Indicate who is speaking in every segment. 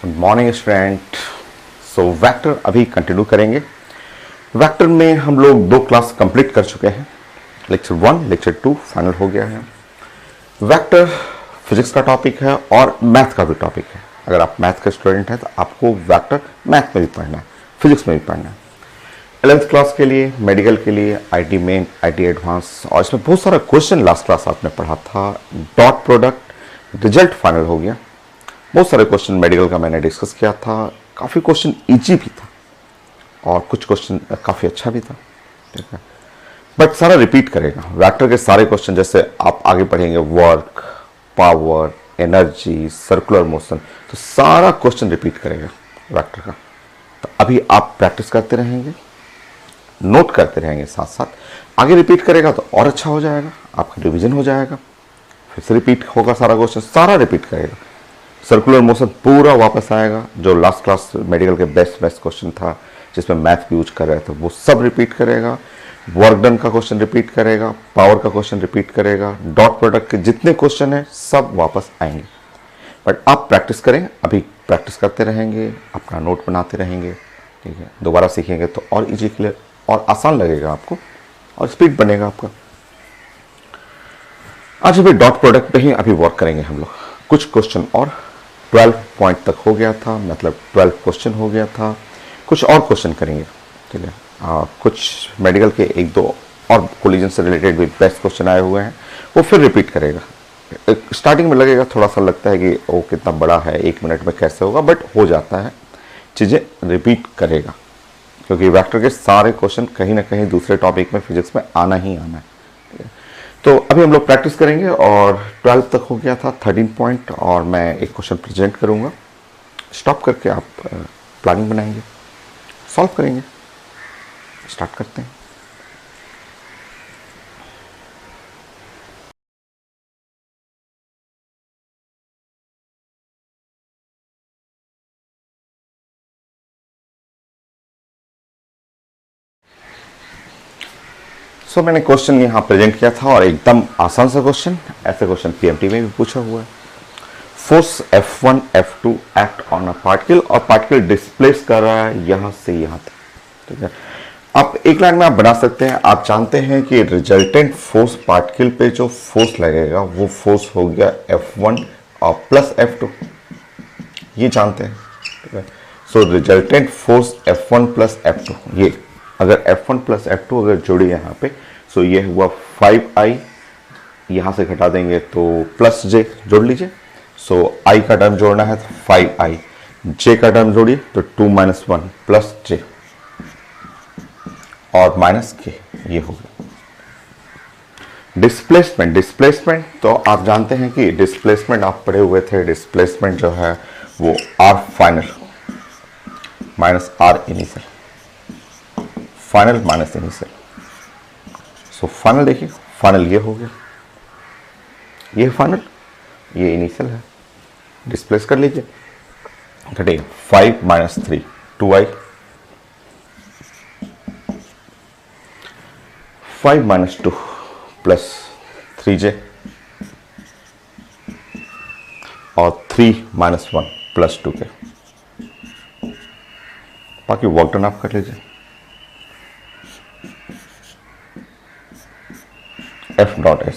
Speaker 1: Good morning student. So vector अभी continue करेंगे। Vector में हम लोग 2 क्लास कंप्लीट कर चुके हैं। लेक्चर 1, लेक्चर 2 फाइनल हो गया है। वेक्टर फिजिक्स का टॉपिक है और मैथ का भी टॉपिक है। अगर आप मैथ का स्टूडेंट हैं तो आपको वेक्टर मैथ में भी पढ़ना है, फिजिक्स में भी पढ़ना है। 11th क्लास के लिए, मेडिकल के लिए, आईटी मेन, आईटी एडवांस, और इसमें बहुत सारा क्वेश्चन लास्ट क्लास आपने पढ़ा था। डॉट प्रोडक्ट, रिजल्ट फाइनल हो गया। बहुत सारे क्वेश्चन मेडिकल का मैंने डिस्कस किया था। काफ़ी क्वेश्चन इजी भी था और कुछ क्वेश्चन काफ़ी अच्छा भी था, ठीक है। बट सारा रिपीट करेगा वेक्टर के सारे क्वेश्चन। जैसे आप आगे पढ़ेंगे work, power, energy, circular motion, तो सारा क्वेश्चन रिपीट करेगा वेक्टर का। तो अभी आप प्रैक्टिस करते रहेंगे, नोट करते रहेंगे, साथ साथ आगे रिपीट करेगा तो और अच्छा हो जाएगा, आपका रिवीजन हो जाएगा। फिर से रिपीट होगा सारा क्वेश्चन, सारा रिपीट करेगा। सर्कुलर मोशन पूरा वापस आएगा, जो लास्ट क्लास मेडिकल के बेस्ट क्वेश्चन था जिसमें मैथ भी यूज कर रहे थे, वो सब रिपीट करेगा। वर्क डन का क्वेश्चन रिपीट करेगा, पावर का क्वेश्चन रिपीट करेगा, डॉट प्रोडक्ट के जितने क्वेश्चन है सब वापस आएंगे। बट आप प्रैक्टिस करें, अभी प्रैक्टिस करते रहेंगे, अपना नोट बनाते रहेंगे, ठीक है। दोबारा सीखेंगे तो और इजी, क्लियर और आसान लगेगा आपको और स्पीड बनेगा आपका। आज अभी डॉट प्रोडक्ट पे ही अभी वर्क करेंगे हम लोग। कुछ क्वेश्चन और 12 पॉइंट तक हो गया था, मतलब 12 क्वेश्चन हो गया था। कुछ और क्वेश्चन करेंगे, ठीक है। कुछ मेडिकल के 1-2 और कोलिजन से रिलेटेड भी बेस्ट क्वेश्चन आए हुए हैं, वो फिर रिपीट करेगा। स्टार्टिंग में लगेगा, थोड़ा सा लगता है कि वो कितना बड़ा है, 1 मिनट में कैसे होगा, बट हो जाता है। चीज़ें रिपीट करेगा क्योंकि वेक्टर के सारे क्वेश्चन कहीं ना कहीं दूसरे टॉपिक में, फिजिक्स में आना ही आना है, ठीक है। तो अभी हम लोग प्रैक्टिस करेंगे और 12 तक हो गया था, 13 पॉइंट, और मैं एक क्वेश्चन प्रेजेंट करूंगा। स्टॉप करके आप प्लानिंग बनाएंगे, सॉल्व करेंगे। स्टार्ट करते हैं। मैंने क्वेश्चन यहाँ प्रेजेंट किया था और एकदम आसान सा क्वेश्चन। ऐसे क्वेश्चन पीएमटी में भी पूछा हुआ है। Force F1, F2 act on a particle, और पार्टिकल डिस्प्लेस कर रहा है यहाँ से यहाँ तक, ठीक है। आप एक लाइन में आप बना सकते हैं। आप जानते हैं कि रिजल्टेंट फोर्स पार्टिकल पे जो फोर्स लगेगा वो फोर्स हो गया F1 और प्लस F2, ये जानते हैं, ठीक है। So resultant force F1 plus F2, ये अगर F1 प्लस F2 अगर जोड़ी यहाँ पे, सो ये हुआ 5I, यहाँ से घटा देंगे तो प्लस J जोड़ लीजिए। सो I का टर्म जोड़ना है तो 5I, J का टर्म जोड़िए तो 2 - 1 प्लस J और माइनस K, ये हो गया। डिस्प्लेसमेंट तो आप जानते हैं कि डिस्प्लेसमेंट आप पढ़े हुए थे। डिस्प्लेसमेंट जो है वो R final minus R initial, final minus initial. So final देखिए, फाइनल ये हो गया, ये फाइनल, ये इनिशियल है। डिस्प्लेस कर लीजिए, घटे 5 - 3 2I, 5 - 2 प्लस 3J और 3 - 1 प्लस 2K। बाकी वर्क डन आप कर लीजिए। F डॉट S,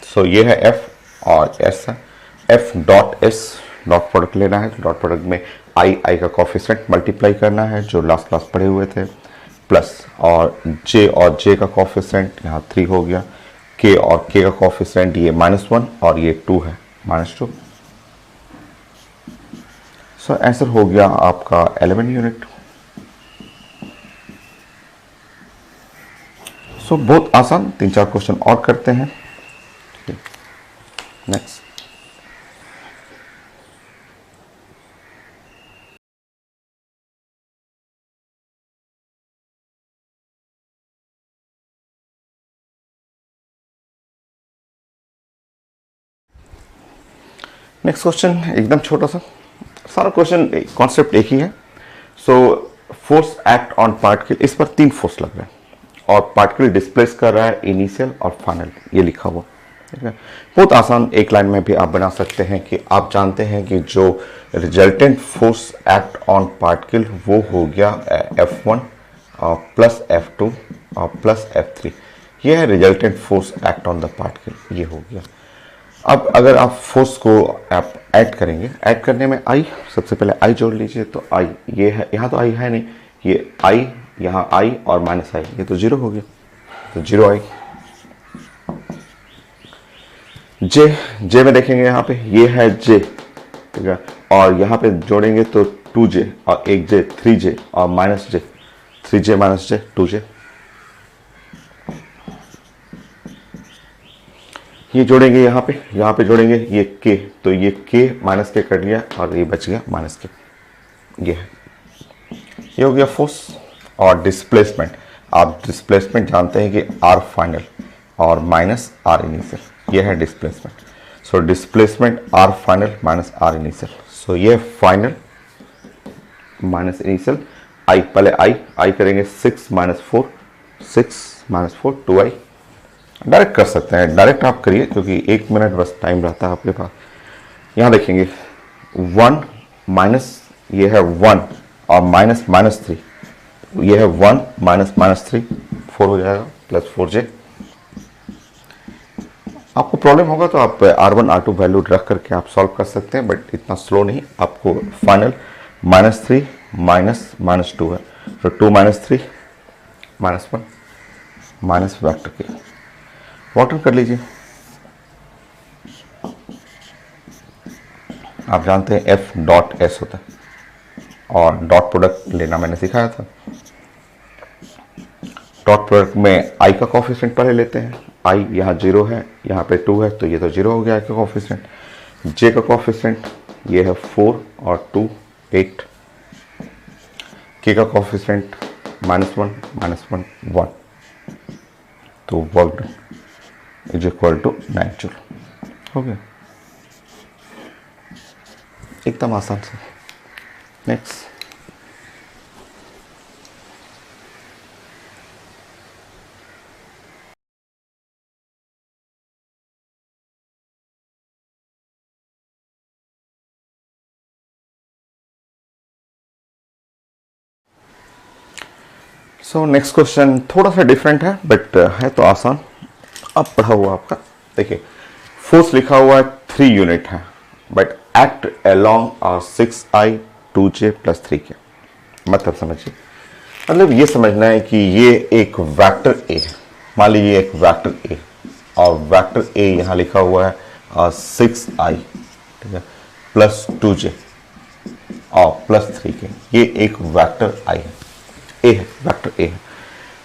Speaker 1: सो ये है F और S है। F dot S dot product लेना है, तो डॉट प्रोडक्ट में I का कॉफिशिएंट मल्टीप्लाई करना है जो लास्ट क्लास पढ़े हुए थे, प्लस और J का कॉफिशिएंट यहाँ 3 हो गया, K और K का कॉफिशिएंट ये -1 और ये 2 है, -2। सो आंसर हो गया आपका 11 यूनिट। सो बहुत आसान, 3-4 क्वेश्चन और करते हैं। नेक्स्ट, क्वेश्चन एकदम छोटा सा, सारा क्वेश्चन कॉन्सेप्ट एक ही है। So force act on particle, इस पर 3 फोर्स लग रहे हैं और पार्टिकल डिस्प्लेस कर रहा है इनिशियल और फाइनल, ये लिखा हुआ, ठीक है, बहुत आसान एक लाइन में भी आप बना सकते हैं कि आप जानते हैं कि जो resultant force act on particle वो हो गया F1 और प्लस F2 और प्लस F3, ये है resultant force act on the particle, ये हो गया। अब अगर आप फोर्स को आप ऐड करेंगे, ऐड करने में आई, सबसे पहले आई जोड़ लीजिए, तो आई ये है, यहाँ तो आई है नहीं, ये आई, यहाँ आई और माइनस आई, ये तो जीरो हो गया, तो जीरो आई। जे, जे में देखेंगे यहाँ पे ये है जे, ठीक है, और यहाँ पे जोड़ेंगे तो 2J और एक J 3J और minus J 3J minus J 2J, ये जोड़ेंगे यहाँ पे जोड़ेंगे ये K, तो ये K माइनस के कट गया और ये बच गया माइनस के, ये है, ये हो गया फोर्स। और डिस्प्लेसमेंट, आप डिस्प्लेसमेंट जानते हैं कि R फाइनल और माइनस R इनिशियल, ये है displacement. So displacement R final minus R initial, so ये फाइनल माइनस इनिशियल, आई पहले आई करेंगे 6 माइनस 4 2i, डायरेक्ट कर सकते हैं, डायरेक्ट आप करिए क्योंकि 1 मिनट बस टाइम रहता है आपके पास। यहाँ देखेंगे 1 माइनस, ये है 1 और माइनस माइनस 3, ये है 1 माइनस माइनस 3, 4 हो जाएगा प्लस 4J। आपको प्रॉब्लम होगा तो आप R1 R2 वैल्यू रख करके आप सॉल्व कर सकते हैं, बट इतना स्लो नहीं। आपको फाइनल -3 माइनस माइनस 2 है, तो 2 माइनस 3 माइनस 1 माइनस वेक्टर के वॉटर कर लीजिए। आप जानते हैं F डॉट S होता है और डॉट प्रोडक्ट लेना मैंने सिखाया था। डॉट प्रोडक्ट में I का कोफिशिएंट पहले लेते हैं, I यहाँ 0 है, यहाँ पे 2 है, तो ये तो 0 हो गया I का कोफिशिएंट। J का कोफिशिएंट ये है 4 और 2 8, K का कोफिशिएंट -1 1, तो work done is equal to 9 joule, हो गया, एकदम आसान से। नेक्स्ट, सो नेक्स्ट क्वेश्चन थोड़ा सा डिफरेंट है बट है तो आसान। अब पढ़ा हुआ आपका देखिए, फोर्स लिखा हुआ है 3 यूनिट है but act along 6i 2j plus 3k, मतलब समझिए, मतलब ये समझना है कि ये एक वेक्टर ए है, मान लीजिए एक वेक्टर ए और वेक्टर ए यहाँ लिखा हुआ है 6i, ठीक है, प्लस 2j और प्लस 3k, ये एक वेक्टर आई है, ए है, वेक्टर ए है।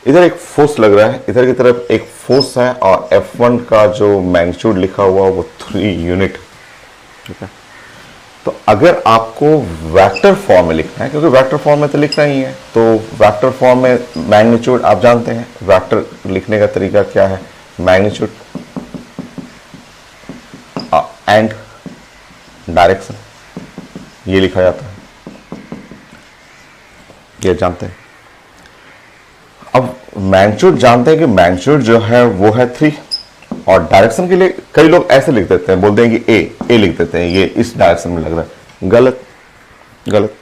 Speaker 1: इधर एक फोर्स लग रहा है, इधर की तरफ एक फोर्स है और F1 का जो मैग्नीट्यूड लिखा हुआ वो 3 यूनिट, ठीक है। तो अगर आपको वेक्टर फॉर्म में लिखना है, क्योंकि वेक्टर फॉर्म में तो लिखना ही है, तो वेक्टर फॉर्म में मैग्नीट्यूड आप जानते हैं, वेक्टर लिखने का तरीका क्या है, मैग्नीट्यूड एंड डायरेक्शन, ये लिखा जाता है, ये जानते हैं। अब मैग्नीट्यूड जानते हैं कि मैग्नीट्यूड जो है वो है 3, और डायरेक्शन के लिए कई लोग ऐसे लिख देते हैं, बोलते हैं कि ए लिख देते हैं, ये इस डायरेक्शन में लग रहा है, गलत गलत।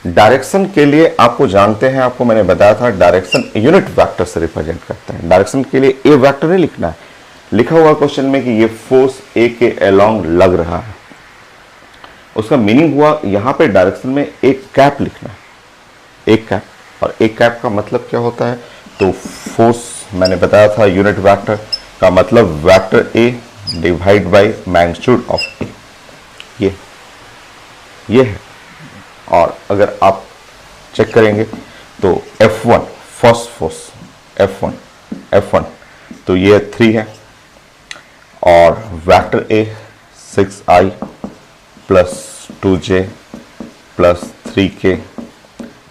Speaker 1: डायरेक्शन के लिए आपको जानते हैं, आपको मैंने बताया था, डायरेक्शन यूनिट वेक्टर से रिप्रेजेंट करता है। डायरेक्शन के लिए ए वेक्टर नहीं लिखना है, लिखा हुआ क्वेश्चन में कि ये फोर्स ए के अलोंग लग रहा है, उसका मीनिंग हुआ यहां पे डायरेक्शन में एक कैप लिखना है, एक कैप। और एक कैप का मतलब क्या होता है, तो फोर्स मैंने बताया था यूनिट वेक्टर का मतलब vector A divide by magnitude of A, ये है। और अगर आप चेक करेंगे तो F1 फर्स्ट फोर्स F1 तो ये 3 है, और vector A 6i plus 2j plus 3k,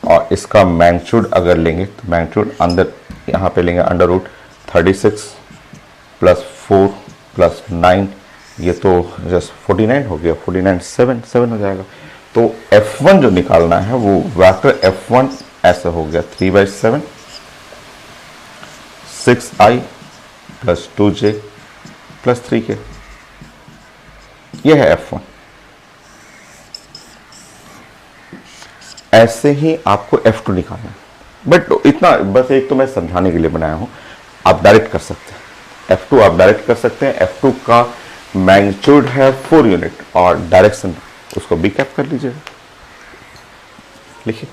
Speaker 1: और इसका मैग्नीट्यूड अगर लेंगे तो मैग्नीट्यूड अंदर यहाँ पे लेंगे अंडर रूट 36 प्लस 4 प्लस 9, ये तो जस्ट 49 हो गया, 49 7 हो जाएगा। तो F1 जो निकालना है वो वेक्टर F1 ऐसे हो गया 3/7 6i प्लस 2j +3 के, यह है F1। ऐसे ही आपको F2 निकालना है, बट इतना बस एक तो मैं समझाने के लिए बनाया हूं, आप डायरेक्ट कर सकते हैं। F2 आप डायरेक्ट कर सकते हैं। F2 का मैग्नीट्यूड है 4 यूनिट और डायरेक्शन उसको बी कैप कर लीजिएगा, लिखिए।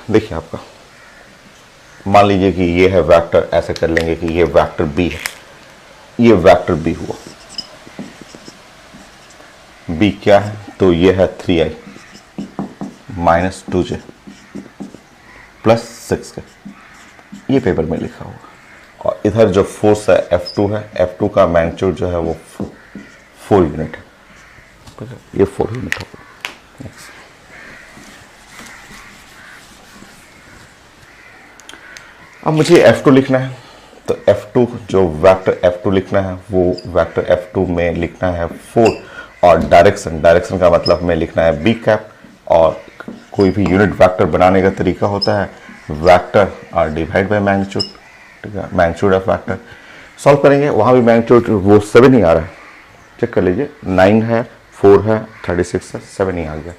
Speaker 1: देखिए आपका, मान लीजिए कि ये है वेक्टर, ऐसे कर लेंगे कि ये वेक्टर बी है, ये वेक्टर बी हुआ। बी क्या है? तो ये है 3i minus 2j plus 6k, ये पेपर में लिखा हुआ। और इधर जो फोर्स है F2 है, F2 का मैग्नीट्यूड जो है वो 4 यूनिट है, ये 4 यूनिट होगा। अब मुझे F2 लिखना है, तो F2 जो वेक्टर F2 लिखना है वो वेक्टर F2 में लिखना है 4 और डायरेक्शन का मतलब में लिखना है बी कैप। और कोई भी यूनिट वेक्टर बनाने का तरीका होता है वेक्टर और डिवाइड बाय मैग्नीट्यूड, ठीक है, मैग्नीट्यूड ऑफ वेक्टर। सॉल्व करेंगे, वहाँ भी मैग्नीट्यूड वो 7 ही आ रहा है, चेक कर लीजिए, 9 है, 4 है, 36 है, 7 ही आ गया।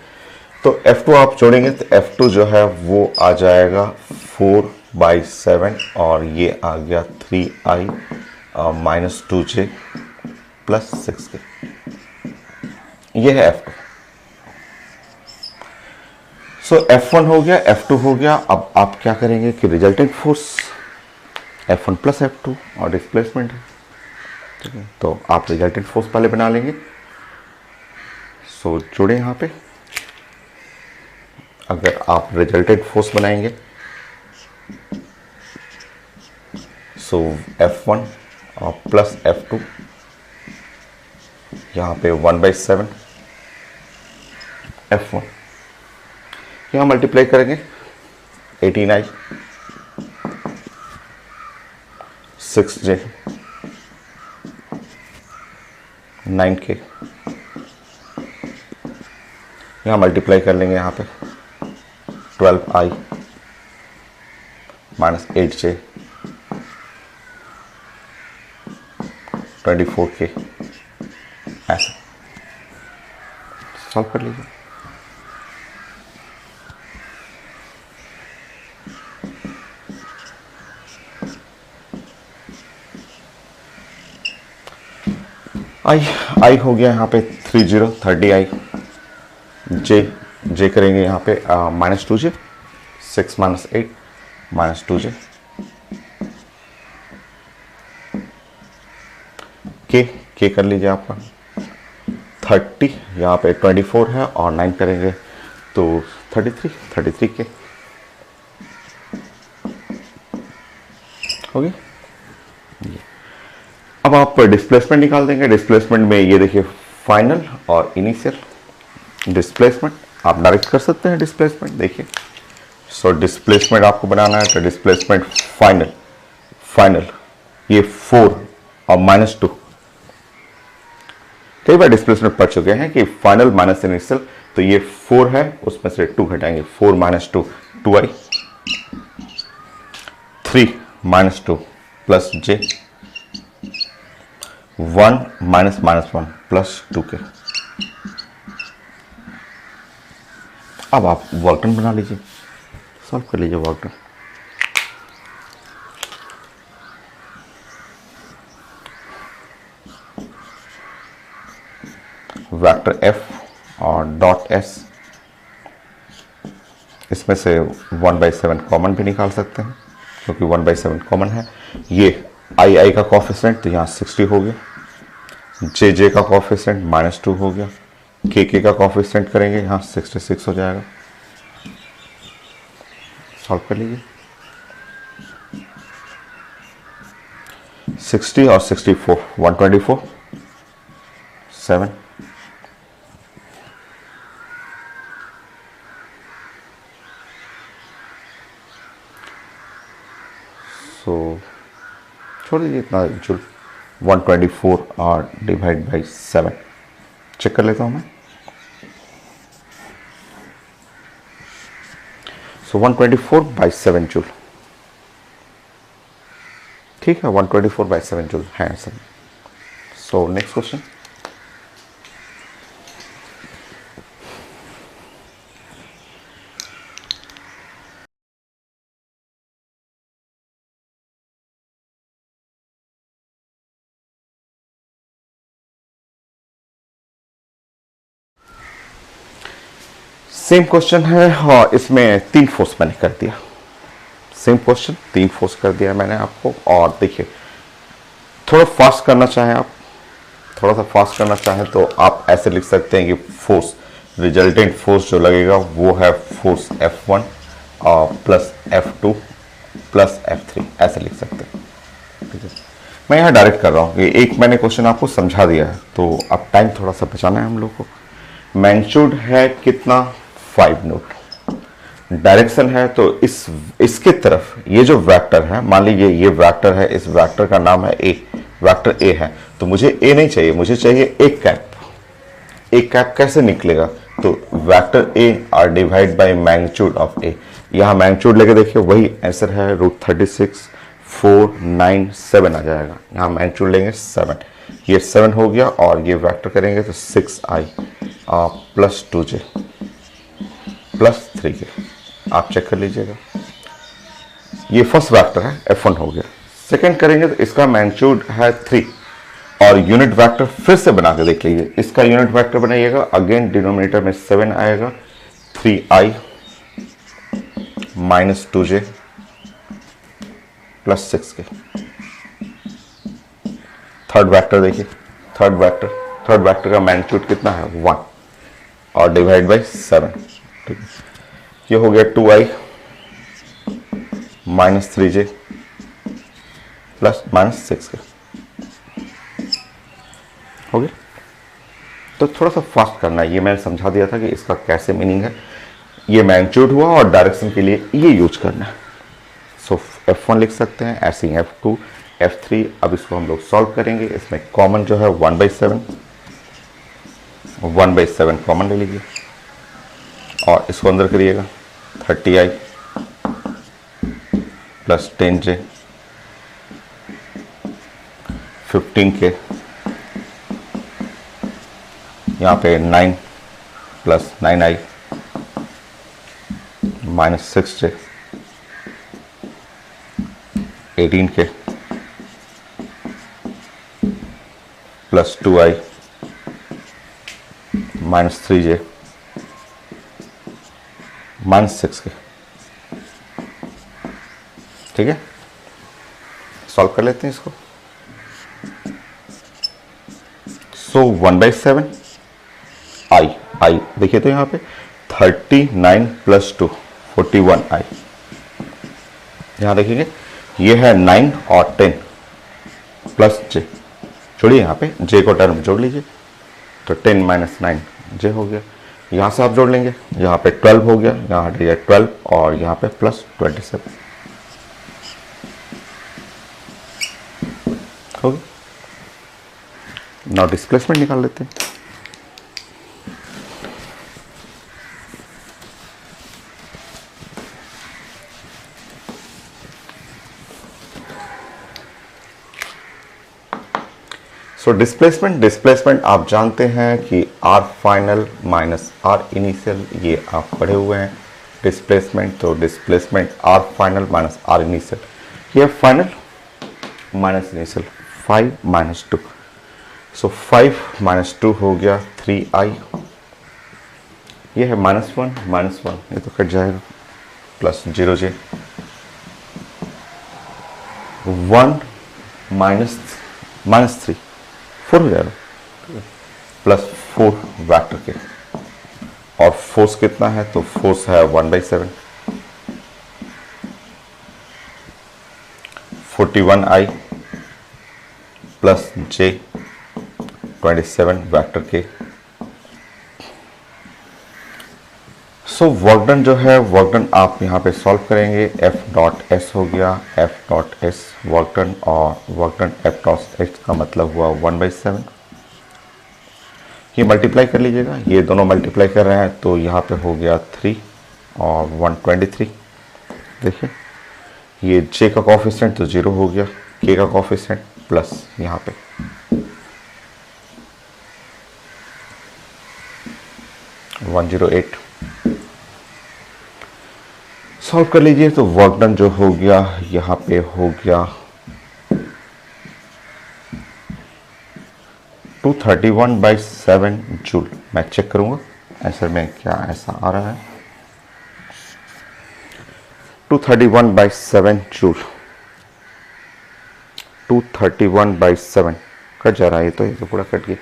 Speaker 1: तो F2 आप जोड़ेंगे तो F2 जो है वो आ जाएगा 4/7 और ये आ गया 3i minus 2j plus 6k, ये है F2। सो F1 हो गया, F2 हो गया। अब आप क्या करेंगे कि resultant force F1 plus F2 और डिस्प्लेसमेंट है, ठीक है, तो आप रिजल्टेंट फोर्स पहले बना लेंगे। सो जोड़े यहाँ पे, अगर आप रिजल्टेंट फोर्स बनाएंगे सो F1 और प्लस F2, यहाँ पे 1/7 F1, यहाँ मल्टीप्लाई करेंगे 18i 6j 9k, यहाँ मल्टीप्लाई कर लेंगे यहाँ पे 12i माइनस 8j 24k, ऐसा सॉल्व कर लीजिए। आई हो गया यहाँ पे 30 जे करेंगे यहाँ पे minus 2j, 6 minus 8 minus 2j, के कर लीजिए आपका 30, यहाँ पे 24 है और 9 करेंगे तो 33 के हो गया। अब आप डिस्प्लेसमेंट निकाल देंगे। डिस्प्लेसमेंट में ये देखिए फाइनल और इनिशियल। डिस्प्लेसमेंट आप डायरेक्ट कर सकते हैं, डिस्प्लेसमेंट देखिए। सो डिस्प्लेसमेंट आपको बनाना है तो डिस्प्लेसमेंट फाइनल ये 4 और माइनस 2, कई बार डिस्प्लेसमेंट पढ़ चुके हैं कि फाइनल माइनस इनिशियल, तो ये 4 है उसमें से 2 घटाएंगे, 4 minus 2 2i, 3 minus 2 plus j, 1 minus 1 plus 2k। अब आप वर्क डन बना लीजिए, सॉल्व कर लीजिए वर्क डन। वेक्टर f और डॉट s, इसमें से 1/7 कॉमन भी निकाल सकते हैं क्योंकि 1/7 कॉमन है। ये आई का कॉफिशेंट तो यहाँ 60 हो गया, जे का कॉफिशेंट -2 हो गया, के का कॉफिशेंट करेंगे यहाँ 66 हो जाएगा। सॉल्व कर लीजिए। 60 और 64 124 7, सो छोड़ दीजिए इतना जुल। 124 और डिवाइड बाई 7 चेक कर लेता हूँ मैं। सो 124/7 जूल। ठीक है, 124/7 जूल है आंसर। सो नेक्स्ट क्वेश्चन। सेम क्वेश्चन है और इसमें 3 फोर्स मैंने कर दिया। सेम क्वेश्चन 3 फोर्स कर दिया मैंने आपको। और देखिए, थोड़ा फास्ट करना चाहें आप, थोड़ा सा फास्ट करना चाहें तो आप ऐसे लिख सकते हैं कि फोर्स, रिजल्टेंट फोर्स जो लगेगा वो है force F1 plus F2 plus F3, ऐसे लिख सकते हैं। ठीक है, मैं यहाँ डायरेक्ट कर रहा हूँ कि एक मैंने क्वेश्चन आपको समझा दिया है, तो अब टाइम थोड़ा सा बचाना है हम लोग को। मैग्नीट्यूड है कितना, 5 न्यूटन। डायरेक्शन है तो इसके तरफ ये जो वेक्टर है, मान लीजिए ये वेक्टर है, इस वेक्टर का नाम है ए, वेक्टर ए है, तो मुझे ए नहीं चाहिए, मुझे चाहिए एक कैप। एक कैप कैसे निकलेगा, तो vector A R divide by magnitude of A. यहां मैग्नीट्यूड लेके देखिए, वही आंसर है √36 4 9 7 आ जाएगा। यहां मैग्नीट्यूड लेंगे 7, ये 7 हो गया, और ये वेक्टर करेंगे तो 6i plus 2j plus 3k। आप चेक कर लीजिएगा, ये फर्स्ट वेक्टर है F1 हो गया। सेकंड करेंगे तो इसका मैग्नीट्यूड है 3, और यूनिट वेक्टर फिर से बना के देख लीजिए। इसका यूनिट वेक्टर बनाइएगा, अगेन डिनोमिनेटर में 7 आएगा, 3i minus 2j plus 6k। Third vector देखिए, थर्ड वेक्टर का मैग्नीट्यूड कितना है, 1, और डिवाइड बाय 7। ठीक है, ये हो गया 2i minus 3j plus minus 6k। हो गया। तो थोड़ा सा फास्ट करना है, ये मैंने समझा दिया था कि इसका कैसे मीनिंग है। ये मैग्नीट्यूड हुआ, और डायरेक्शन के लिए ये यूज करना है। सो F1 लिख सकते हैं, ऐसे ही F2 F3। अब इसको हम लोग सॉल्व करेंगे। इसमें कॉमन जो है 1/7 कॉमन ले लीजिए, और इसको अंदर करिएगा, 30i प्लस 10j 15k, यहाँ पे 9 plus 9i minus 6j 18k plus 2i minus 3j minus 6k। ठीक है, सॉल्व कर लेते हैं इसको। सो 1/7 i देखिए, तो यहाँ पे 39 प्लस 2 41i। यहाँ देखिएगा, ये है 9 और 10 प्लस j, जोड़िए यहाँ पे j को टर्म जोड़ लीजिए, तो 10 माइनस 9 j हो गया। यहाँ से आप जोड़ लेंगे, यहाँ पे 12 हो गया, यहाँ हट गया 12, और यहाँ पे प्लस 27 हो गया। नाउ डिस्प्लेसमेंट निकाल लेते हैं। सो डिस्प्लेसमेंट आप जानते हैं कि R final minus R initial, ये आप पढ़े हुए हैं डिस्प्लेसमेंट। तो displacement R final minus R initial, ये final minus initial 5 minus 2। So 5 minus 2 हो गया 3i, ये है -1 ये तो कट जाएगा, प्लस 0j 1 माइनस 3 4 हो जाएगा, प्लस 4 वेक्टर के। और फोर्स कितना है, तो फोर्स है 1/7 41i प्लस j 27 वेक्टर के। सो वर्क डन जो है, वर्क डन आप यहाँ पे सॉल्व करेंगे। F.S हो गया, F.S वर्क डन, और वर्क डन F.S का मतलब हुआ 1/7। ये मल्टीप्लाई कर लीजिएगा, ये दोनों मल्टीप्लाई कर रहे हैं, तो यहाँ पे हो गया 3 और 123। देखिए ये जे का कोफिशिएंट तो 0 हो गया, के का कोफिशिएंट प्लस यहाँ पे 108। सॉल्व कर लीजिए तो वर्क डन जो हो गया यहाँ पे हो गया 231/7 जूल। मैं चेक करूंगा आंसर में क्या ऐसा आ रहा है। 231/7 जूल, 231/7 कट जा रहा है, ये तो पूरा कट गया।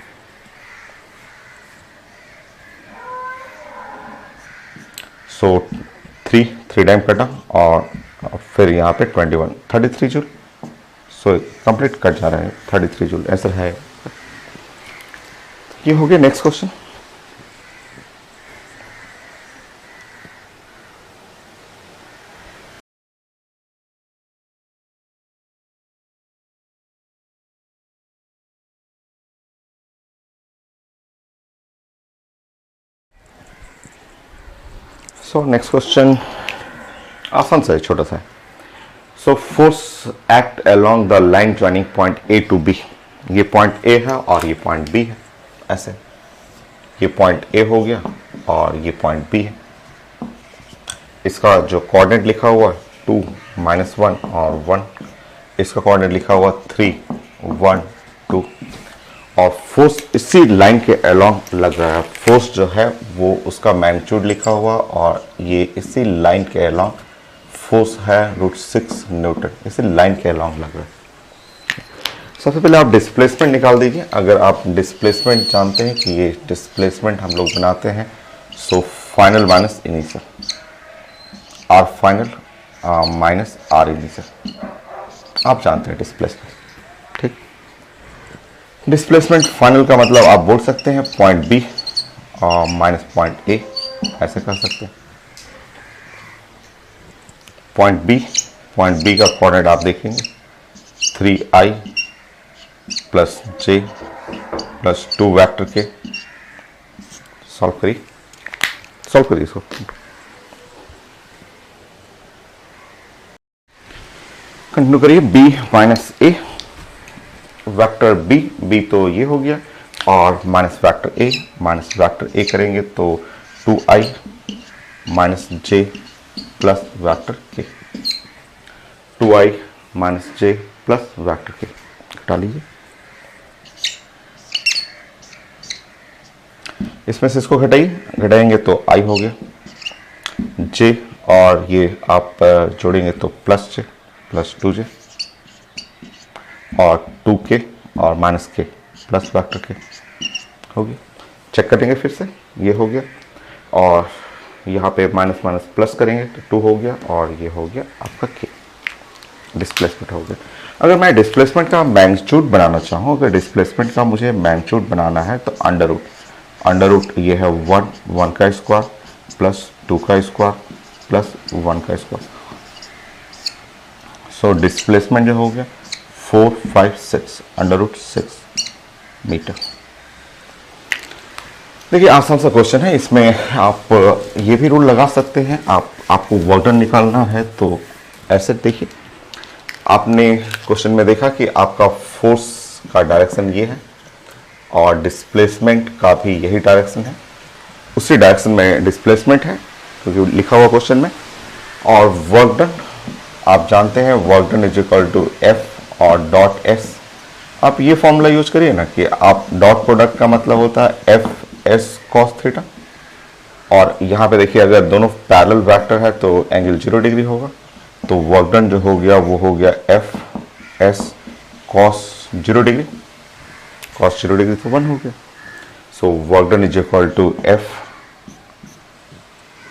Speaker 1: सो 3 टाइम कटा और फिर यहाँ पे 21, 33 जूल। सो कंप्लीट कट जा रहा है 33 जूल, आंसर है ये। हो गया next question. So next question आसान सा है, छोटा सा है। So force act along the line joining point A to B. ये पॉइंट ए है और ये पॉइंट बी है। ऐसे ये पॉइंट ए हो गया और ये पॉइंट बी है। इसका जो कोऑर्डिनेट लिखा हुआ 2, -1 और 1, इसका कोऑर्डिनेट लिखा हुआ 3, 1, 2 और फोर्स इसी लाइन के अलोंग लग रहा है। फोर्स जो है वो उसका मैग्नीट्यूड लिखा हुआ और ये इसी लाइन के अलोंग फोर्स है √6 न्यूटन, इसी लाइन के अलोंग लग रहा है। सबसे पहले आप डिस्प्लेसमेंट निकाल दीजिए। अगर आप डिस्प्लेसमेंट जानते हैं कि ये डिस्प्लेसमेंट हम लोग बनाते हैं, so final minus initial, R final minus R initial, आप जानते हैं डिस्प्लेसमेंट। ठीक, डिस्प्लेसमेंट फाइनल का मतलब आप बोल सकते हैं point B minus point A, ऐसे कर सकते हैं। पॉइंट बी का कोऑर्डिनेट आप देखेंगे 3i प्लस जे प्लस 2 वेक्टर के। सॉल्व करिए इसको। कंटिन्यू करिए। बी माइनस ए, वेक्टर बी तो ये हो गया और माइनस वेक्टर ए करेंगे तो 2i माइनस जे प्लस वेक्टर के, 2i माइनस जे प्लस वेक्टर के घटा लीजिए। इसमें से इसको घटाएंगे तो i हो गया, j और ये आप जोड़ेंगे तो प्लस j प्लस 2j और 2k और माइनस k प्लस वेक्टर के हो गया। चेक करेंगे फिर से, ये हो गया और यहाँ पे माइनस माइनस प्लस करेंगे तो 2 हो गया और ये हो गया आपका k। डिस्प्लेसमेंट हो गया। अगर मैं डिस्प्लेसमेंट का मैग्नीट्यूड बनाना चाहूँ, अगर डिस्प्लेसमेंट का मुझे मैग्नीट्यूड बनाना है तो अंडर रूट ये है 1 का स्क्वायर प्लस 2 का स्क्वायर प्लस 1 का स्क्वायर। सो डिस्प्लेसमेंट जो हो गया 4, 5, 6 √6 मीटर। देखिए आसान सा क्वेश्चन है, इसमें आप ये भी रूल लगा सकते हैं। आपको वर्क डन निकालना है तो ऐसे देखिए, आपने क्वेश्चन में देखा कि आपका फोर्स का डायरेक्शन ये है और डिस्प्लेसमेंट का भी यही डायरेक्शन है, उसी डायरेक्शन में डिस्प्लेसमेंट है क्योंकि लिखा हुआ क्वेश्चन में। और वर्क डन आप जानते हैं, work done is equal to F और डॉट एस। आप ये फॉर्मूला यूज करिए ना कि आप डॉट प्रोडक्ट का मतलब होता है एफ एस कॉस थीटा, और यहाँ पे देखिए अगर दोनों पैरेलल वेक्टर है तो एंगल 0 डिग्री होगा, तो वर्क डन जो हो गया वो हो गया F S cos 0 degree, cos 0 degree तो 1 हो गया। So work done is equal to F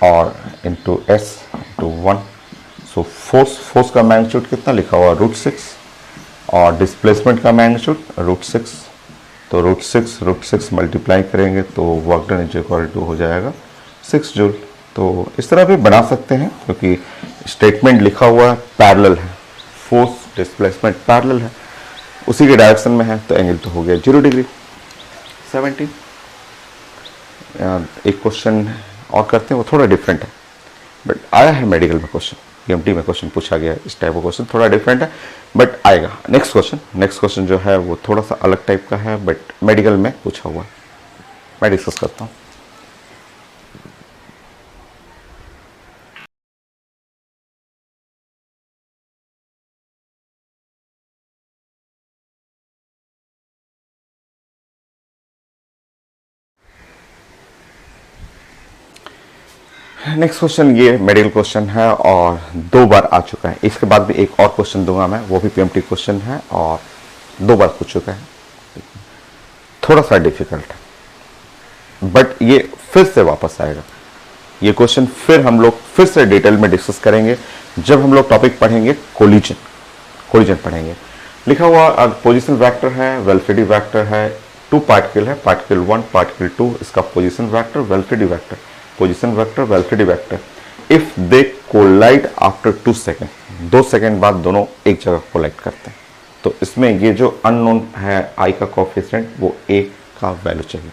Speaker 1: और into S into 1। So force का मैग्नीट्यूड कितना लिखा हुआ √6 और डिस्प्लेसमेंट का मैग्नीट्यूड √6, तो √6 मल्टीप्लाई करेंगे तो work done is equal to हो जाएगा 6 जूल। तो इस तरह भी बना सकते हैं क्योंकि स्टेटमेंट लिखा हुआ है पैरेलल है, फोर्स डिस्प्लेसमेंट पैरेलल है, उसी के डायरेक्शन में है, तो एंगल तो हो गया 0 डिग्री। 17 एक क्वेश्चन और करते हैं, वो थोड़ा डिफरेंट है। बट आया है मेडिकल में क्वेश्चन, पीएमटी में क्वेश्चन पूछा गया है इस टाइप का क्वेश्चन, थोड़ा डिफरेंट है बट आएगा। नेक्स्ट क्वेश्चन जो है वो थोड़ा सा अलग टाइप का है बट मेडिकल में पूछा हुआ है, मैं डिस्कस करता हूँ। नेक्स्ट क्वेश्चन ये मेडिकल क्वेश्चन है और 2 बार आ चुका है। इसके बाद भी एक और क्वेश्चन दूंगा मैं, वो भी पीएमटी क्वेश्चन है और 2 बार पूछ चुका है, थोड़ा सा डिफिकल्ट है बट ये फिर से वापस आएगा। ये क्वेश्चन फिर हम लोग फिर से डिटेल में डिस्कस करेंगे जब हम लोग टॉपिक पढ़ेंगे कोलिजन पढ़ेंगे। लिखा हुआ पोजीशन वेक्टर है, वेलोसिटी वेक्टर है, 2 पार्टिकल है, पार्टिकल 1 पार्टिकल 2, इसका position vector velocity vector, position vector velocity vector, if they collide after 2 second, 2 second बाद दोनों एक जगह कोलाइड करते हैं, तो इसमें ये जो अननोन है आई का कोफिशिएंट वो ए का वैल्यू चाहिए।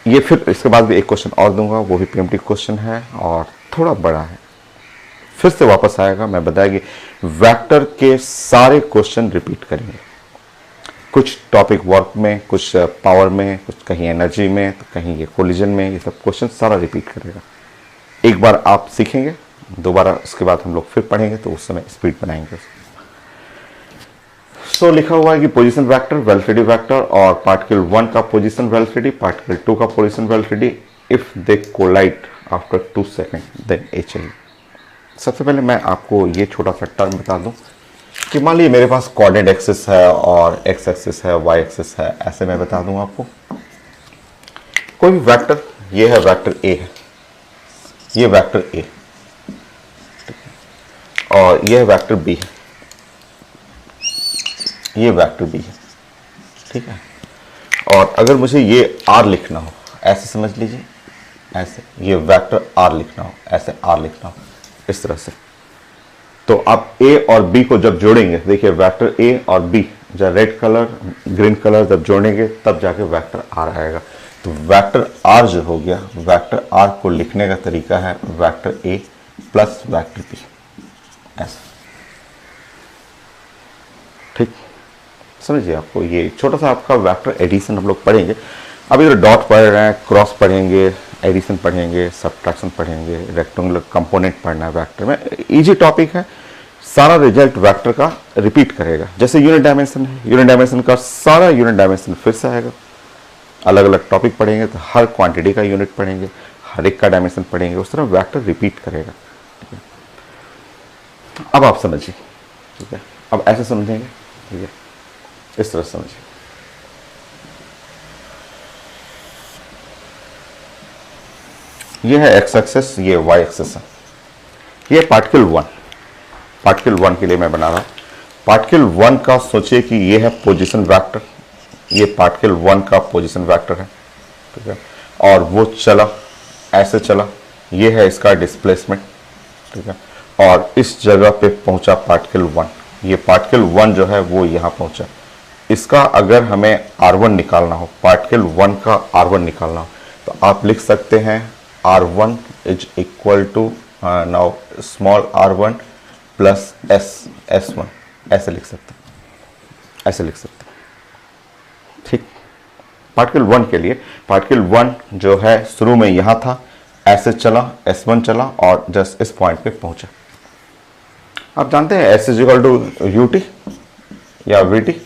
Speaker 1: ये फिर इसके बाद भी एक क्वेश्चन और दूंगा, वो भी पीएमटी क्वेश्चन है और थोड़ा बड़ा है, फिर से वापस आएगा। मैं बताएगी वेक्टर के सारे क्वेश्चन रिपीट करेंगे, कुछ टॉपिक वर्क में, कुछ पावर में, कुछ कहीं एनर्जी में, तो कहीं ये कोलिजन में, ये सब क्वेश्चन सारा रिपीट करेगा। एक बार आप सीखेंगे, दोबारा उसके बाद हम लोग फिर पढ़ेंगे तो उस समय स्पीड बनाएंगे। सो लिखा हुआ है कि पोजीशन वेक्टर वेलोसिटी वेक्टर और पार्टिकल 1 का पोजीशन वेलोसिटी, पार्टिकल 2 का position velocity, if they collide after 2 second then A चाहिए। सबसे पहले मैं आपको ये छोटा सा टर्म बता दूं कि मान लीजिए मेरे पास कोऑर्डिनेट एक्सिस है और एक्स एक्सिस है, वाई एक्सिस है, ऐसे मैं बता दूं आपको। कोई भी वेक्टर, ये है वेक्टर ए है, ये वेक्टर ए और ये वेक्टर बी है, ये वेक्टर बी है, ठीक है। और अगर मुझे ये आर लिखना हो, ऐसे समझ लीजिए, ऐसे ये वेक्टर आर लिखना हो, ऐसे आर लिखना हो, इस तरह से, तो आप ए और बी को जब जोड़ेंगे, देखिए वेक्टर ए और बी जब रेड कलर ग्रीन कलर जब जोड़ेंगे तब जाके वेक्टर आर आएगा। तो वेक्टर आर जो हो गया, वेक्टर आर को लिखने का तरीका है vector A plus vector B, ऐसा, ठीक समझिए। आपको ये छोटा सा आपका वेक्टर एडिशन हम लोग पढ़ेंगे। अभी तो डॉट पढ़ रहे हैं, क्रॉस पढ़ेंगे, एडिशन पढ़ेंगे, सब्ट्रैक्शन पढ़ेंगे, रेक्टेंगुलर कंपोनेंट पढ़ना है वेक्टर में, इजी टॉपिक है। सारा रिजल्ट वेक्टर का रिपीट करेगा, जैसे यूनिट डायमेंशन है, यूनिट डायमेंशन का सारा यूनिट डायमेंशन फिर से आएगा। अलग अलग टॉपिक पढ़ेंगे तो हर क्वांटिटी का यूनिट पढ़ेंगे, हर एक का डायमेंशन पढ़ेंगे, उस तरह वेक्टर रिपीट करेगा। ठीक है, अब आप समझिए, ठीक है, अब ऐसे समझेंगे, ठीक है, इस तरह समझिए। ये है एक्स एक्सिस, ये वाई एक्सिस है, ये पार्टिकल 1, पार्टिकल 1 के लिए मैं बना रहा हूं। पार्टिकल 1 का सोचिए कि ये है पोजीशन वेक्टर, ये पार्टिकल 1 का पोजीशन वेक्टर है, ठीक है, और वो चला, ऐसे चला, ये है इसका डिस्प्लेसमेंट, ठीक है, और इस जगह पे पहुंचा पार्टिकल 1। ये पार्टिकल 1 जो है वो यहां पहुंचा। इसका अगर हमें R1 निकालना हो, पार्टिकल 1 का R1 निकालना हो, तो आप लिख सकते हैं R1 is equal to now small r1 plus S1, ऐसे लिख सकते हैं, ऐसे लिख सकते हैं, ठीक। पार्टिकल 1 के लिए, पार्टिकल 1 जो है शुरू में यहां था, ऐसे चला, S1 चला और जस्ट इस पॉइंट पे पहुंचा। आप जानते हैं S is equal to UT या वीटी,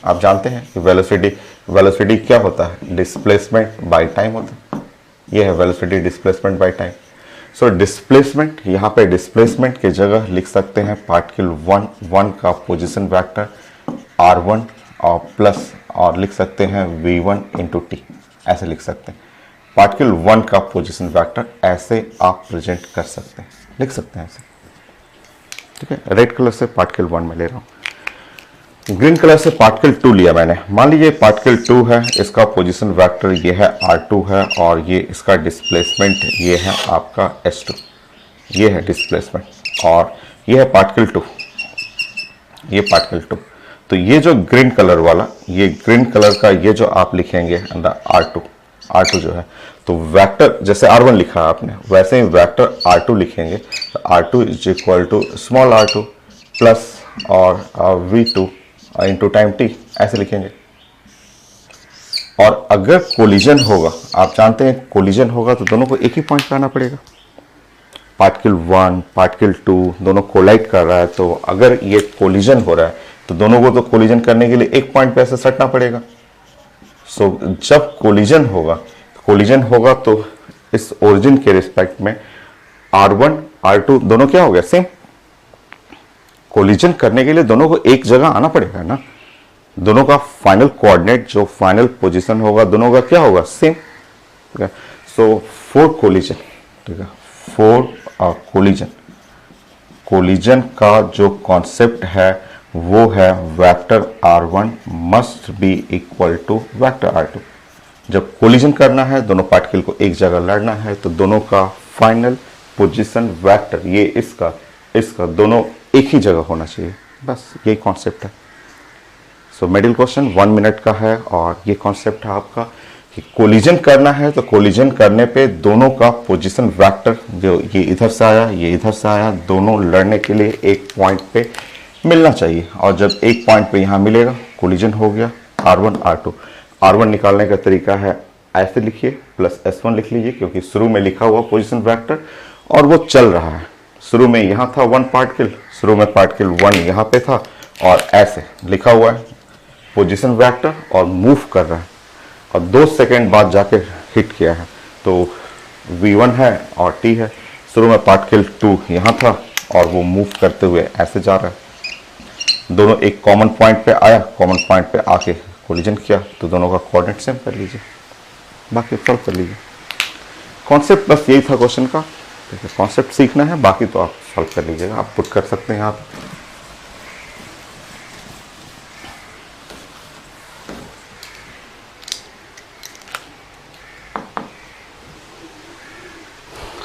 Speaker 1: आप जानते हैं कि वेलोसिटी क्या होता है, डिस्प्लेसमेंट बाय टाइम होता है। ये है velocity displacement by time. So displacement, यहाँ पे डिस्प्लेसमेंट की जगह लिख सकते हैं पार्टिकल 1 का पोजीशन वेक्टर R1 और प्लस, और लिख सकते हैं V1 इंटू टी, ऐसे लिख सकते हैं। पार्टिकल 1 का पोजीशन वेक्टर ऐसे आप प्रेजेंट कर सकते हैं, लिख सकते हैं ऐसे, ठीक है। रेड कलर से पार्टिकल 1 में ले रहा हूँ, ग्रीन कलर से पार्टिकल 2 लिया मैंने। मान लीजिए पार्टिकल 2 है, इसका पोजीशन वेक्टर ये है R2 है, और ये इसका डिस्प्लेसमेंट ये है आपका S2, ये है डिस्प्लेसमेंट, और ये है पार्टिकल 2, ये पार्टिकल 2। तो ये जो ग्रीन कलर वाला, ये ग्रीन कलर का ये जो आप लिखेंगे अंदर R2, R2 जो है, तो वेक्टर जैसे R1 लिखा है आपने वैसे ही वेक्टर R2 लिखेंगे, तो R2 is equal to small r2 plus और V2 इंटू टाइम t, ऐसे लिखेंगे। और अगर कोलिजन होगा, आप जानते हैं कोलिजन होगा तो दोनों को एक ही पॉइंट पे आना पड़ेगा। पार्टिकल 1 पार्टिकल 2 दोनों कोलाइड कर रहा है, तो अगर ये कोलिजन हो रहा है तो दोनों को तो कोलिजन करने के लिए एक पॉइंट पे ऐसे सटना पड़ेगा। सो जब कोलिजन होगा तो इस ओरिजिन के रिस्पेक्ट में R1 R2 दोनों क्या हो गया, सेम। कोलिजन करने के लिए दोनों को एक जगह आना पड़ेगा ना, दोनों का फाइनल कोऑर्डिनेट जो फाइनल पोजीशन होगा दोनों का क्या होगा, सेम। ठीक है, सो फॉर कोलिजन, ठीक है, फॉर कोलिजन का जो कॉन्सेप्ट है वो है vector R1 must be equal to vector R2। जब कोलिजन करना है, दोनों पार्टिकल को एक जगह लड़ना है, तो दोनों का फाइनल पोजीशन वेक्टर ये इसका दोनों एक ही जगह होना चाहिए, बस यही कॉन्सेप्ट है। सो मिडिल क्वेश्चन 1 मिनट का है और ये कॉन्सेप्ट है आपका कि कोलिजन करना है तो कोलिजन करने पे दोनों का पोजीशन वेक्टर जो ये इधर से आया ये इधर से आया, दोनों लड़ने के लिए एक पॉइंट पे मिलना चाहिए। और जब एक पॉइंट पे यहाँ मिलेगा कोलिजन हो गया R1 R2। R1 निकालने का तरीका है ऐसे लिखिए प्लस S1 लिख लीजिए, क्योंकि शुरू में लिखा हुआ पोजीशन वेक्टर और वो चल रहा है। शुरू में यहाँ था 1 पार्टिकल, शुरू में पार्टिकल 1 यहाँ पे था और ऐसे लिखा हुआ है पोजीशन वेक्टर और मूव कर रहा है, और 2 सेकेंड बाद जाके हिट किया है, तो V1 है और T है। शुरू में पार्टिकल 2 यहाँ था और वो मूव करते हुए ऐसे जा रहा है, दोनों एक कॉमन पॉइंट पे आया, कॉमन पॉइंट पे आके कोलिजन किया, तो दोनों का कोऑर्डिनेट सेम कर लीजिए, बाकी सॉल्व कर लीजिए। कॉन्सेप्ट बस यही था क्वेश्चन का, ठीक है, कॉन्सेप्ट सीखना है, बाकी तो आप सॉल्व कर लीजिएगा, आप पुट कर सकते हैं यहाँ पे।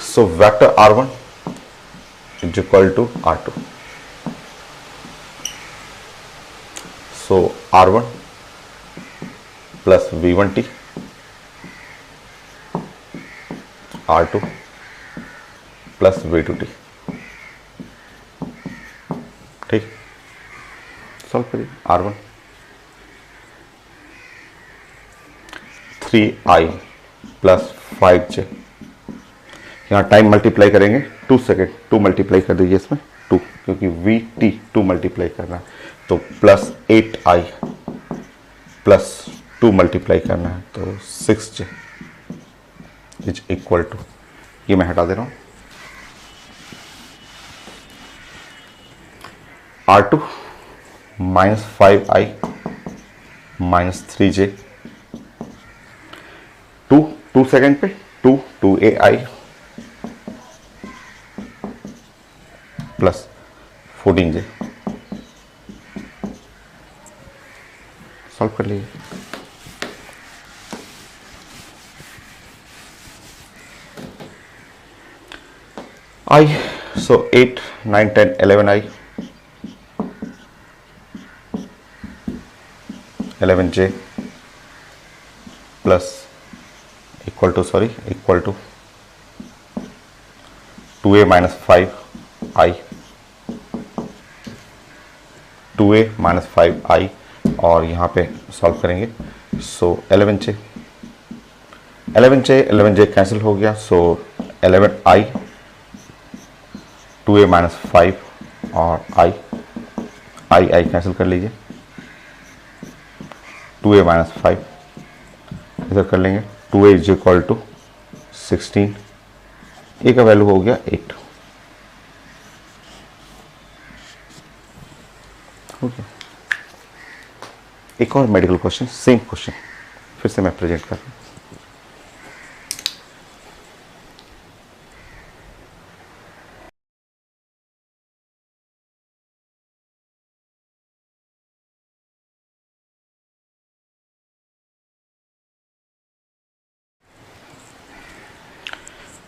Speaker 1: So vector R1 is equal to R2. So R1 plus V1T R2 plus V2T, ठीक, सॉल्व करिए। R1 3I प्लस 5J, यहाँ टाइम मल्टीप्लाई करेंगे 2 सेकेंड, 2 मल्टीप्लाई कर दीजिए इसमें 2, क्योंकि VT 2 मल्टीप्लाई करना है, तो प्लस 8I प्लस 2 मल्टीप्लाई करना है, तो 6J इज इक्वल टू, ये मैं हटा दे रहा हूँ, R2 minus 5I minus 3J, 2 second पे 2AI प्लस 14J, सॉल्व कर लीजिए। I, so 8, 9, 10, 11I, 11J plus equal to 2A minus 5I, 2A minus 5I, और यहाँ पे सॉल्व करेंगे, सो 11J कैंसिल हो गया, सो 11I, 2A माइनस 5 और I कैंसिल कर लीजिए, 2A माइनस 5 इधर कर लेंगे, 2A इज इक्वल टू 16, ए का वैल्यू हो गया 8, ओके। एक और मेडिकल क्वेश्चन, सेम क्वेश्चन फिर से मैं प्रेजेंट कर रहा हूँ।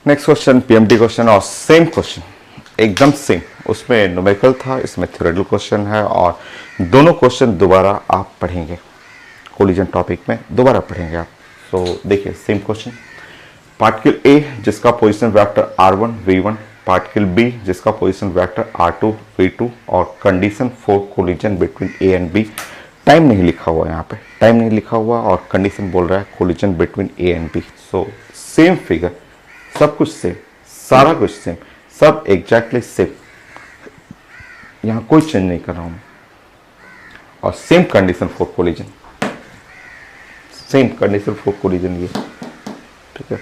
Speaker 1: नेक्स्ट क्वेश्चन पीएमटी क्वेश्चन और सेम क्वेश्चन एकदम सेम, उसमें न्यूमेरिकल था, इसमें थ्योरेटिकल क्वेश्चन है, और दोनों क्वेश्चन दोबारा आप पढ़ेंगे, कोलिजन टॉपिक में दोबारा पढ़ेंगे आप, सो देखिए सेम क्वेश्चन, पार्टिकल ए जिसका position vector r1 v1, particle B जिसका पोजीशन वेक्टर r2 v2 और condition for collision between A and B. Time नहीं लिखा हुआ, यहाँ पे टाइम नहीं लिखा हुआ और कंडीशन बोल रहा है collision between A and B. So same figure, सब कुछ सेम, सारा कुछ सेम, सब एग्जैक्टली सेम, यहाँ कोई चेंज नहीं कर रहा हूँ और same condition for collision, same condition for collision ये, ठीक है।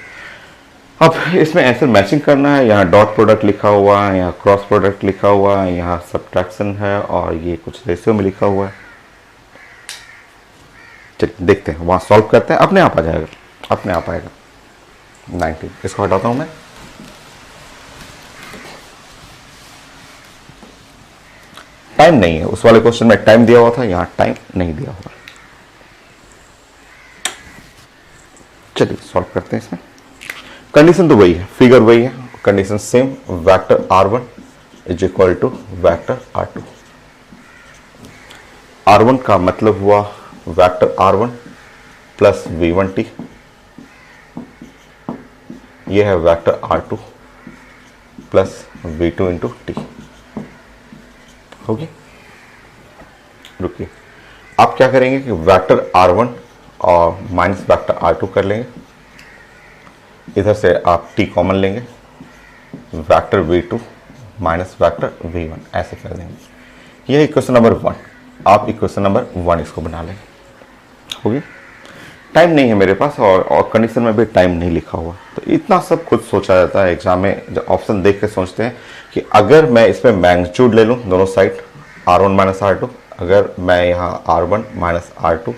Speaker 1: अब इसमें आंसर मैचिंग करना है, यहाँ डॉट प्रोडक्ट लिखा हुआ है, यहाँ क्रॉस प्रोडक्ट लिखा हुआ है, यहाँ सब्ट्रैक्शन है और ये कुछ रेशियो में लिखा हुआ है। चलिए देखते हैं, वहां सॉल्व करते हैं, अपने आप आ जाएगा, अपने आप आएगा। 19 इसको हटाता हूं मैं। टाइम नहीं है, उस वाले क्वेश्चन में टाइम दिया हुआ था, यहां टाइम नहीं दिया हुआ। चलिए सॉल्व करते हैं इसमें। कंडीशन तो वही है, फिगर वही है, condition same, vector r1 is equal to vector r2। r1 का मतलब हुआ वेक्टर r1 प्लस v1t, यह है vector r2 plus v2 into T. होगी, रुकिए, आप क्या करेंगे कि वेक्टर r1 और माइनस वेक्टर r2 कर लेंगे, इधर से आप t कॉमन लेंगे, vector v2 minus vector v1 ऐसे कर देंगे। यह इक्वेशन नंबर 1, आप इक्वेशन नंबर 1 इसको बना लेंगे। होगी, टाइम नहीं है मेरे पास और कंडीशन में भी टाइम नहीं लिखा हुआ, तो इतना सब खुद सोचा जाता है एग्जाम में। जब ऑप्शन देख के सोचते हैं कि अगर मैं इसमें मैग्नीट्यूड ले लूँ दोनों साइड r1 माइनस r2, अगर मैं यहाँ r1 माइनस r2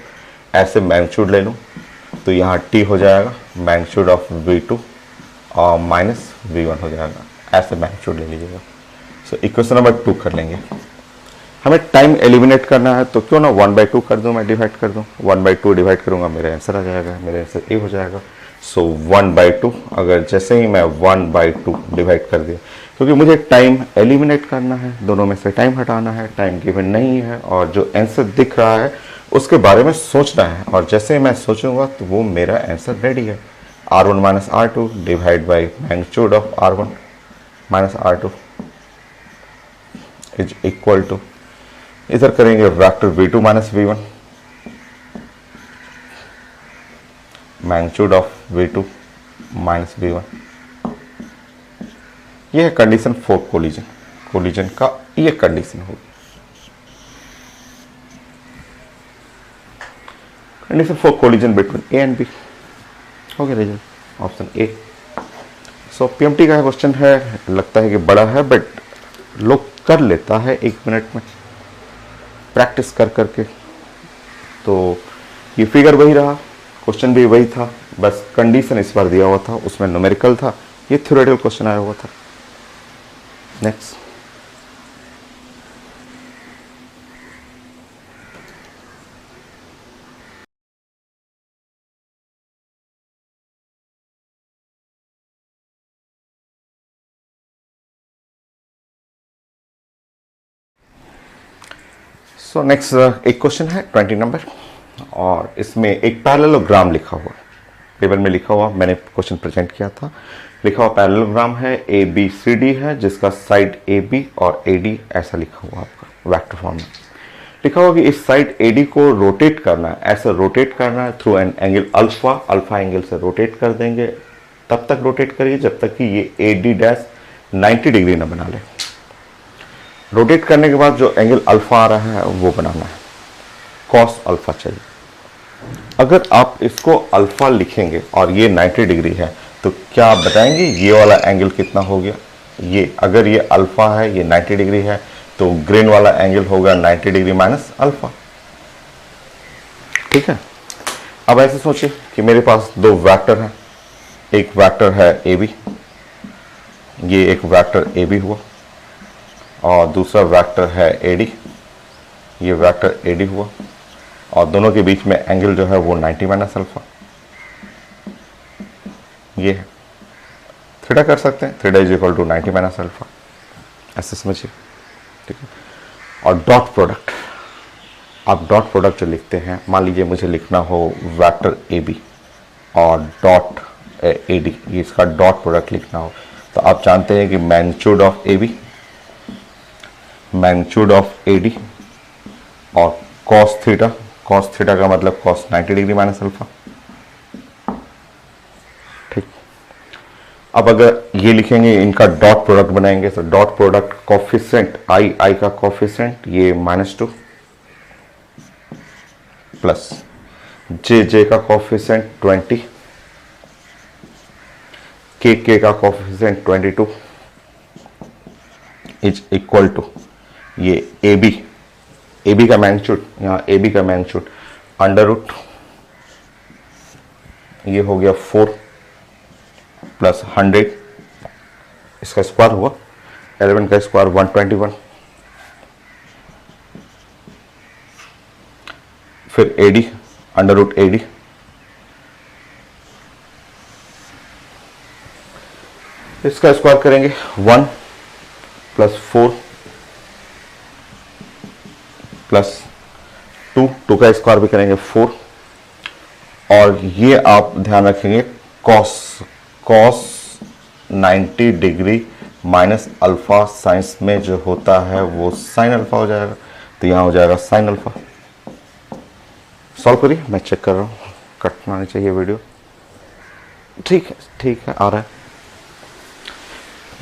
Speaker 1: ऐसे मैग्नीट्यूड ले लूँ तो यहाँ t हो जाएगा मैग्नीट्यूड ऑफ v2 और माइनस v1 हो जाएगा, ऐसे मैग्नीट्यूड ले लीजिएगा। सो इक्वेशन नंबर 2 कर लेंगे। हमें टाइम एलिमिनेट करना है तो क्यों ना 1/2 कर दूं, मैं डिवाइड कर दूं, 1/2 डिवाइड करूंगा, मेरा आंसर आ जाएगा, मेरा आंसर ए हो जाएगा। सो 1/2, अगर जैसे ही मैं 1/2 डिवाइड कर दिया, क्योंकि मुझे टाइम एलिमिनेट करना है, दोनों में से टाइम हटाना है, टाइम गिवन नहीं है और जो आंसर दिख रहा है उसके बारे में सोचना है, और जैसे ही मैं सोचूंगा तो वो मेरा आंसर रेडी है। r1 minus r2 divide by magnitude of r1 minus r2 is equal to, इधर करेंगे vector v2 minus v1 magnitude of v2 minus v1। यह है कंडीशन फॉर कोलिजन, कोलिजन का ये कंडीशन होगी। Condition for collision between A and B हो गया result, option A. So PMT का क्वेश्चन है, लगता है कि बड़ा है बट लोग कर लेता है 1 मिनट में प्रैक्टिस कर करके। तो ये फिगर वही रहा, क्वेश्चन भी वही था, बस कंडीशन इस बार दिया हुआ था, उसमें न्यूमेरिकल था, ये थ्योरेटिकल क्वेश्चन आया हुआ था। नेक्स्ट, सो नेक्स्ट एक क्वेश्चन है 20 नंबर और इसमें एक पैरेललोग्राम लिखा हुआ, टेबल में लिखा हुआ, मैंने क्वेश्चन प्रेजेंट किया था, लिखा हुआ पैरेललोग्राम है ABCD है जिसका साइड AB और AD ऐसा लिखा हुआ आपका वेक्टर फॉर्म में। लिखा हुआ कि इस साइड AD को रोटेट करना है, ऐसा रोटेट करना है through an angle alpha, alpha angle से रोटेट कर देंगे, तब तक रोटेट करिए जब तक कि ये AD' 90 डिग्री ना बना ले। रोटेट करने के बाद जो एंगल अल्फा आ रहा है वो बनाना है, कॉस अल्फा चाहिए। अगर आप इसको अल्फा लिखेंगे और ये 90 डिग्री है तो क्या आप बताएंगे ये वाला एंगल कितना हो गया? ये अगर ये अल्फा है, ये 90 डिग्री है, तो ग्रीन वाला एंगल होगा 90 डिग्री माइनस अल्फा। ठीक है, अब ऐसे सोचिए कि मेरे पास दो वेक्टर हैं, एक वेक्टर है AB, ये एक वेक्टर AB हुआ, और दूसरा वेक्टर है AD, ये वेक्टर AD हुआ, और दोनों के बीच में एंगल जो है वो 90 माइनस अल्फा ये है। थीटा कर सकते हैं, theta is equal to 90 minus alpha, ऐसे समझिए। ठीक है, और डॉट प्रोडक्ट, आप डॉट प्रोडक्ट जो लिखते हैं, मान लीजिए मुझे लिखना हो वेक्टर AB, और डॉट ए डी, ये इसका डॉट प्रोडक्ट लिखना हो तो आप जानते हैं कि magnitude of A B, magnitude of A D और कॉस थीटा, कॉस थीटा का मतलब कॉस 90 डिग्री माइनस अल्फा। ठीक, अब अगर ये लिखेंगे इनका डॉट प्रोडक्ट बनाएंगे तो डॉट प्रोडक्ट कोफिशिएंट आई का कोफिशिएंट ये -2 प्लस जे का कोफिशिएंट 20, के का कोफिशिएंट 22 इज इक्वल टू ये ए बी का मैग्नीट्यूड, यहाँ ए बी का मैग्नीट्यूड अंडर रूट ये हो गया 4 प्लस 100, इसका स्क्वायर हुआ 11 का स्क्वायर 121, फिर A D under root A D, इसका स्क्वायर करेंगे 1 प्लस 4 प्लस 2 का स्क्वायर भी करेंगे 4, और ये आप ध्यान रखेंगे cos 90 degree minus alpha science में जो होता है वो साइन अल्फा हो जाएगा, तो यहाँ हो जाएगा साइन अल्फा। सॉल्व करिए, मैं चेक कर रहा हूँ, कटना नहीं चाहिए वीडियो। ठीक है आ रहा है।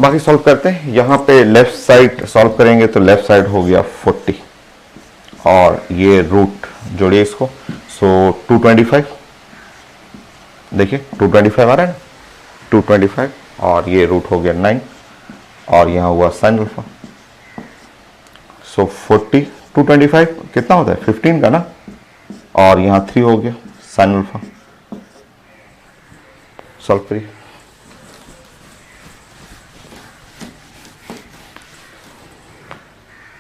Speaker 1: बाकी सॉल्व करते हैं। यहाँ पे लेफ्ट साइड सॉल्व करेंगे तो लेफ्ट साइड हो गया 40 और ये रूट जोड़िए इसको, सो 225, देखिए 225 आ रहा है ना, 225 और ये रूट हो गया 9 और यहाँ हुआ साइन अल्फा, सो 40 225 कितना होता है 15 का ना, और यहाँ 3 हो गया साइन अल्फा। सॉल्व करिए।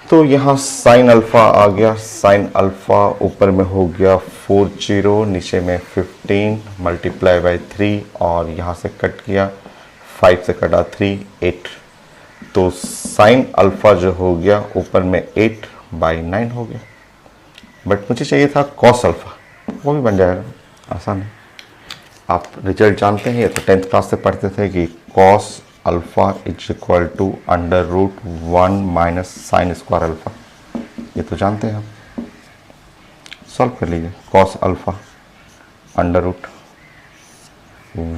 Speaker 1: तो यहाँ साइन अल्फा आ गया, साइन अल्फा ऊपर में हो गया 40, नीचे में 15 मल्टीप्लाई बाई 3 और यहाँ से कट किया 5 से कटा 3 8, तो साइन अल्फा जो हो गया ऊपर में 8/9 हो गया, बट मुझे चाहिए था कॉस अल्फा, वो भी बन जाएगा, आसान है। आप रिजल्ट जानते हैं, ये तो 10th क्लास से पढ़ते थे कि cos alpha is equal to under root 1 minus sine square alpha, ये तो जानते हैं आप। सॉल्व कर लीजिए, cos alpha under root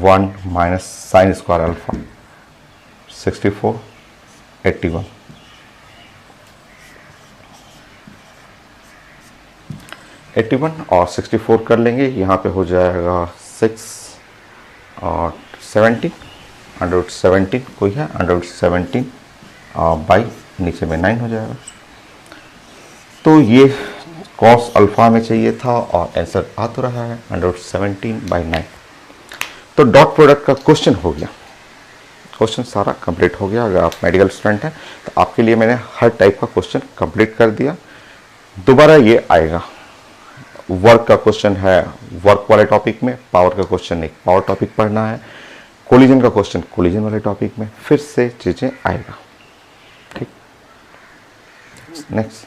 Speaker 1: 1 minus sine square alpha 64 81, 81 और 64 कर लेंगे, यहाँ पे हो जाएगा 6 और 17 अंडर रूट 17 कोई है अंडर रूट 17 बाई नीचे में 9 हो जाएगा। तो ये कॉस अल्फा में चाहिए था और आंसर आ तो रहा है अंडर रूट 17/9। तो डॉट प्रोडक्ट का क्वेश्चन हो गया, क्वेश्चन सारा कंप्लीट हो गया। अगर आप मेडिकल स्टूडेंट हैं तो आपके लिए मैंने हर टाइप का क्वेश्चन कंप्लीट कर दिया। दोबारा ये आएगा, वर्क का क्वेश्चन है वर्क वाले टॉपिक में, पावर का क्वेश्चन एक पावर टॉपिक पढ़ना है, कोलिजन का क्वेश्चन कोलिजन वाले टॉपिक में, फिर से चीजें आएगा। ठीक, नेक्स्ट।